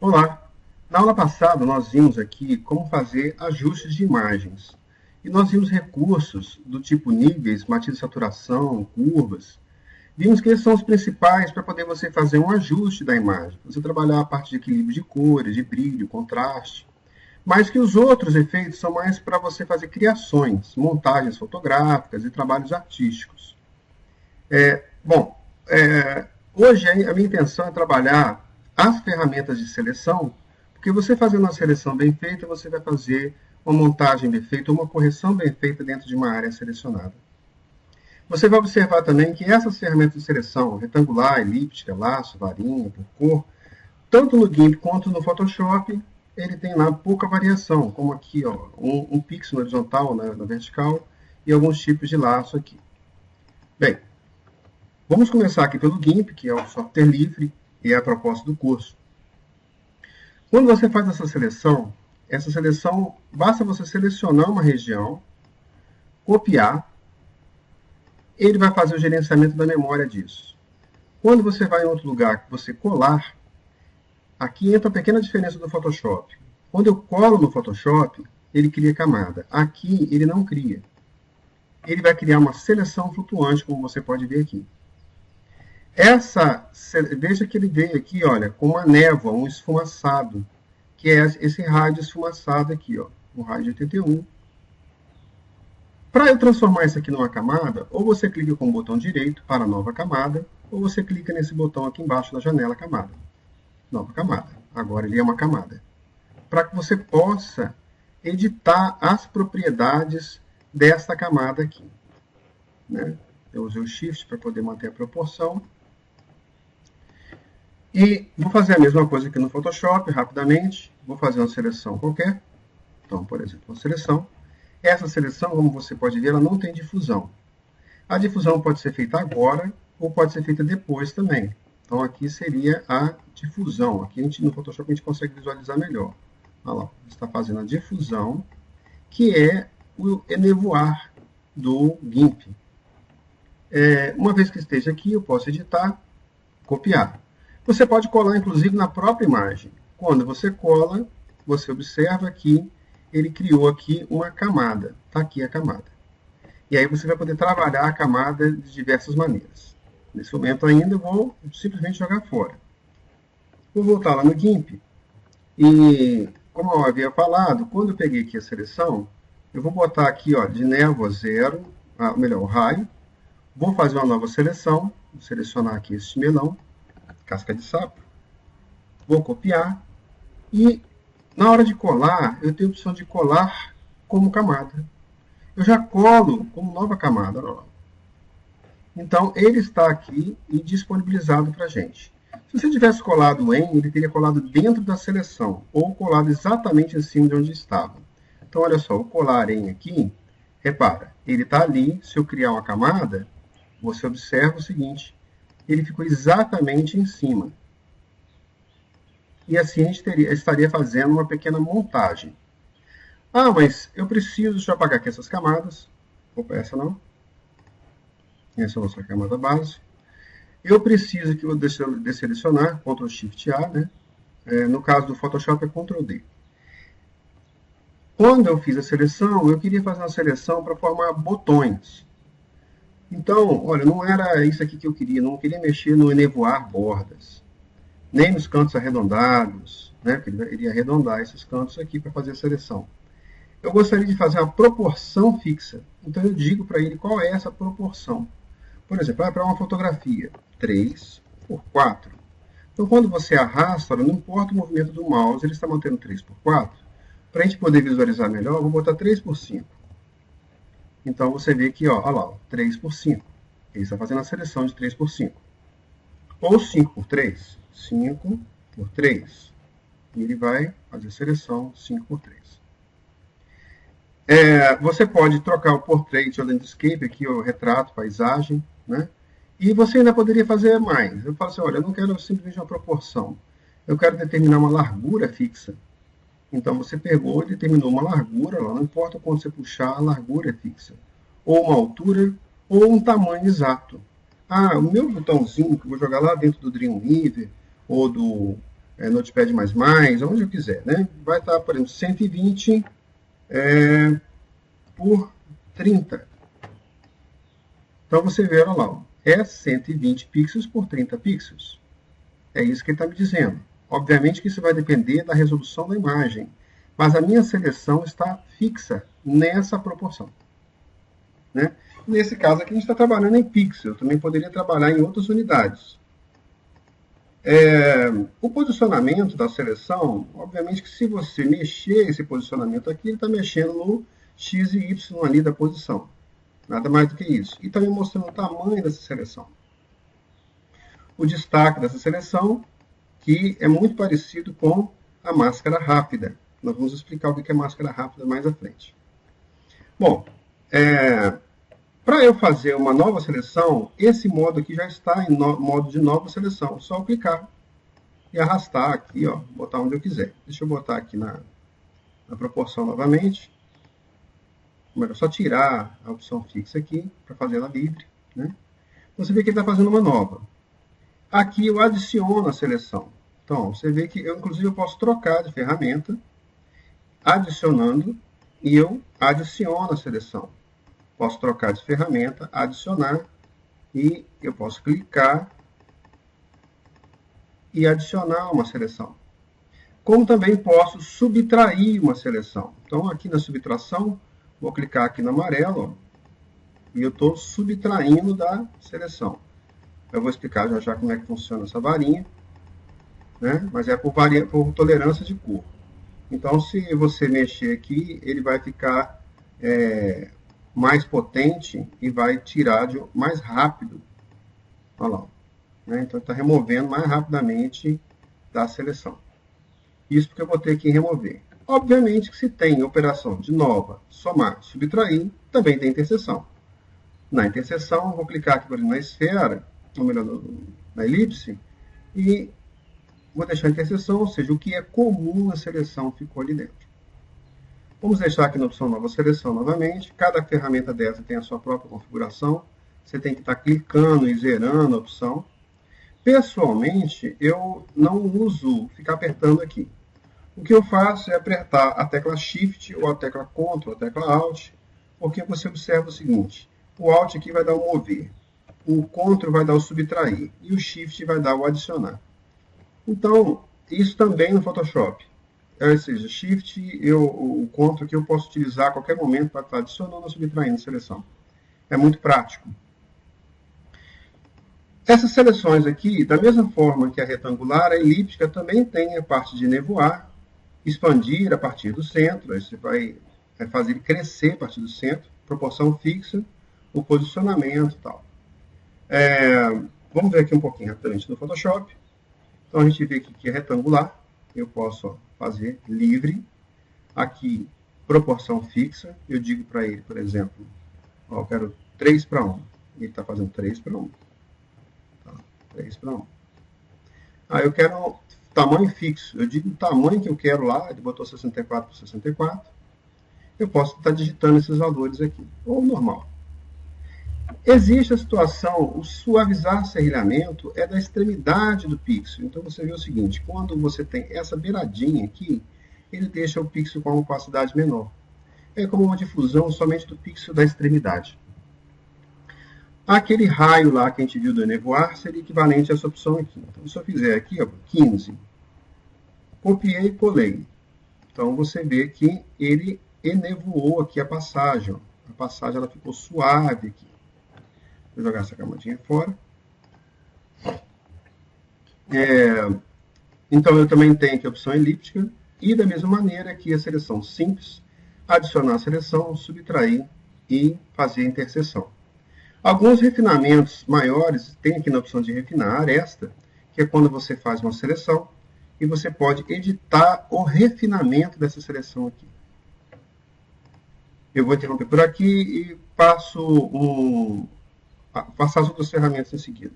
Olá! Na aula passada, nós vimos aqui como fazer ajustes de imagens. E nós vimos recursos do tipo níveis, matiz de saturação, curvas. Vimos que esses são os principais para poder você fazer um ajuste da imagem. Você trabalhar a parte de equilíbrio de cores, de brilho, contraste. Mas que os outros efeitos são mais para você fazer criações, montagens fotográficas e trabalhos artísticos. Bom, hoje a minha intenção é trabalhar as ferramentas de seleção, porque você fazendo uma seleção bem feita, você vai fazer uma montagem bem feita, uma correção bem feita dentro de uma área selecionada. Você vai observar também que essas ferramentas de seleção, retangular, elíptica, laço, varinha, por cor, tanto no GIMP quanto no Photoshop, ele tem lá pouca variação, como aqui, ó, um pixel na horizontal, na vertical, e alguns tipos de laço aqui. Bem, vamos começar aqui pelo GIMP, que é o software livre e é a proposta do curso. Quando você faz essa seleção, basta você selecionar uma região, copiar, ele vai fazer o gerenciamento da memória disso. Quando você vai em outro lugar, você colar, aqui entra a pequena diferença do Photoshop. Quando eu colo no Photoshop, ele cria camada. Aqui, ele não cria. Ele vai criar uma seleção flutuante, como você pode ver aqui. Veja que ele veio aqui, olha, com uma névoa, um esfumaçado, que é esse raio esfumaçado aqui, ó, o raio de 81. Para eu transformar isso aqui numa camada, ou você clica com o botão direito para nova camada, ou você clica nesse botão aqui embaixo da janela camada. Nova camada. Agora ele é uma camada. Para que você possa editar as propriedades desta camada aqui. Né? Eu usei o Shift para poder manter a proporção. E vou fazer a mesma coisa aqui no Photoshop, rapidamente. Vou fazer uma seleção qualquer. Então, por exemplo, uma seleção. Essa seleção, como você pode ver, ela não tem difusão. A difusão pode ser feita agora ou pode ser feita depois também. Então, aqui seria a difusão. Aqui no Photoshop a gente consegue visualizar melhor. Olha lá, está fazendo a difusão, que é o enevoar do GIMP. Uma vez que esteja aqui, eu posso editar, copiar. Você pode colar, inclusive, na própria imagem. Quando você cola, você observa que ele criou aqui uma camada. Está aqui a camada. E aí você vai poder trabalhar a camada de diversas maneiras. Nesse momento ainda, eu vou simplesmente jogar fora. Vou voltar lá no GIMP. E, como eu havia falado, quando eu peguei aqui a seleção, eu vou botar aqui, ó, de névoa 0, o raio. Vou fazer uma nova seleção. Vou selecionar aqui esse melão, casca de sapo. Vou copiar. E, na hora de colar, eu tenho a opção de colar como camada. Eu já colo como nova camada. Olha lá. Então, ele está aqui e disponibilizado para a gente. Se você tivesse colado em, ele teria colado dentro da seleção, ou colado exatamente em cima de onde estava. Então, olha só, o colar em aqui, repara, ele está ali. Se eu criar uma camada, você observa o seguinte, ele ficou exatamente em cima. E assim a gente estaria fazendo uma pequena montagem. Ah, mas eu preciso, deixa eu apagar aqui essas camadas. Opa, essa não. Essa é a nossa camada base. Eu preciso que eu desselecionar, Ctrl Shift A, né? No caso do Photoshop é Ctrl D. Quando eu fiz a seleção, eu queria fazer uma seleção para formar botões. Então, olha, não era isso aqui que eu queria, não queria mexer no enevoar bordas, nem nos cantos arredondados, né? Porque ele iria arredondar esses cantos aqui para fazer a seleção. Eu gostaria de fazer uma proporção fixa, então eu digo para ele qual é essa proporção. Por exemplo, para uma fotografia, 3 por 4. Então, quando você arrasta, não importa o movimento do mouse, ele está mantendo 3 por 4. Para a gente poder visualizar melhor, eu vou botar 3 por 5. Então, você vê aqui, ó, olha lá, 3 por 5. Ele está fazendo a seleção de 3 por 5. Ou 5 por 3. 5 por 3. E ele vai fazer a seleção 5 por 3. Você pode trocar o portrait ou landscape, aqui o retrato, paisagem, né? E você ainda poderia fazer mais. Eu falo assim, olha, eu não quero simplesmente uma proporção. Eu quero determinar uma largura fixa. Então, você pegou e determinou uma largura, não importa quando você puxar, a largura é fixa. Ou uma altura, ou um tamanho exato. Ah, o meu botãozinho, que eu vou jogar lá dentro do Dreamweaver, ou do Notepad++, onde eu quiser, né? Vai estar, por exemplo, 120 por 30. Então, você vê, olha lá, é 120 pixels por 30 pixels. É isso que ele está me dizendo. Obviamente que isso vai depender da resolução da imagem, mas a minha seleção está fixa nessa proporção. Né? Nesse caso aqui, a gente está trabalhando em pixel. Eu também poderia trabalhar em outras unidades. O posicionamento da seleção, obviamente que se você mexer esse posicionamento aqui, ele está mexendo no X e Y ali da posição. Nada mais do que isso. E está me mostrando o tamanho dessa seleção. O destaque dessa seleção, que é muito parecido com a máscara rápida. Nós vamos explicar o que é máscara rápida mais à frente. Bom, para eu fazer uma nova seleção, esse modo aqui já está em modo de nova seleção. Só eu clicar e arrastar aqui, ó, botar onde eu quiser. Deixa eu botar aqui na proporção novamente. É só tirar a opção fixa aqui para fazer ela livre. Né? Você vê que ele está fazendo uma nova. Aqui eu adiciono a seleção. Então, você vê que eu, inclusive, eu posso trocar de ferramenta, adicionando, e eu adiciono a seleção. Posso trocar de ferramenta, adicionar, e eu posso clicar e adicionar uma seleção. Como também posso subtrair uma seleção. Então, aqui na subtração, vou clicar aqui no amarelo, ó, e eu estou subtraindo da seleção. Eu vou explicar já já como é que funciona essa varinha, né? Mas é por tolerância de cor. Então, se você mexer aqui, ele vai ficar mais potente e vai tirar mais rápido. Olha lá. Né? Então, está removendo mais rapidamente da seleção. Isso porque eu vou ter que remover. Obviamente que se tem operação de nova, somar, subtrair, também tem interseção. Na interseção, eu vou clicar aqui, por exemplo, na esfera, ou melhor, na elipse, e vou deixar a interseção, ou seja, o que é comum na seleção ficou ali dentro. Vamos deixar aqui na opção nova seleção novamente. Cada ferramenta dessa tem a sua própria configuração. Você tem que estar clicando e zerando a opção. Pessoalmente, eu não uso ficar apertando aqui. O que eu faço é apertar a tecla Shift, ou a tecla Ctrl, ou a tecla Alt, porque você observa o seguinte, o Alt aqui vai dar o mover, o Ctrl vai dar o subtrair, e o Shift vai dar o adicionar. Então, isso também no Photoshop. Ou seja, Shift e o Ctrl que eu posso utilizar a qualquer momento para estar adicionando ou subtraindo a seleção. É muito prático. Essas seleções aqui, da mesma forma que a retangular, a elíptica também tem a parte de nevoar, expandir a partir do centro, aí você vai fazer ele crescer a partir do centro, proporção fixa, o posicionamento e tal. Vamos ver aqui um pouquinho rapidamente no Photoshop. Então a gente vê aqui que é retangular, eu posso fazer livre, aqui proporção fixa, eu digo para ele, por exemplo, ó, eu quero 3:1, ele está fazendo 3:1. 3:1. Eu quero tamanho fixo. Eu digo o tamanho que eu quero lá, ele botou 64 por 64. Eu posso estar digitando esses valores aqui, ou normal. Existe a situação, o suavizar serrilhamento é da extremidade do pixel. Então você vê o seguinte, quando você tem essa beiradinha aqui, ele deixa o pixel com uma opacidade menor. É como uma difusão somente do pixel da extremidade. Aquele raio lá que a gente viu do nevoar seria equivalente a essa opção aqui. Então, se eu fizer aqui, ó, 15, copiei e colei. Então, você vê que ele enevoou aqui a passagem. Ó. A passagem ela ficou suave aqui. Vou jogar essa camadinha fora. Então, eu também tenho aqui a opção elíptica. E, da mesma maneira, aqui a seleção simples, adicionar a seleção, subtrair e fazer a interseção. Alguns refinamentos maiores tem aqui na opção de refinar, esta, que é quando você faz uma seleção e você pode editar o refinamento dessa seleção aqui. Eu vou interromper por aqui e passo as outras ferramentas em seguida.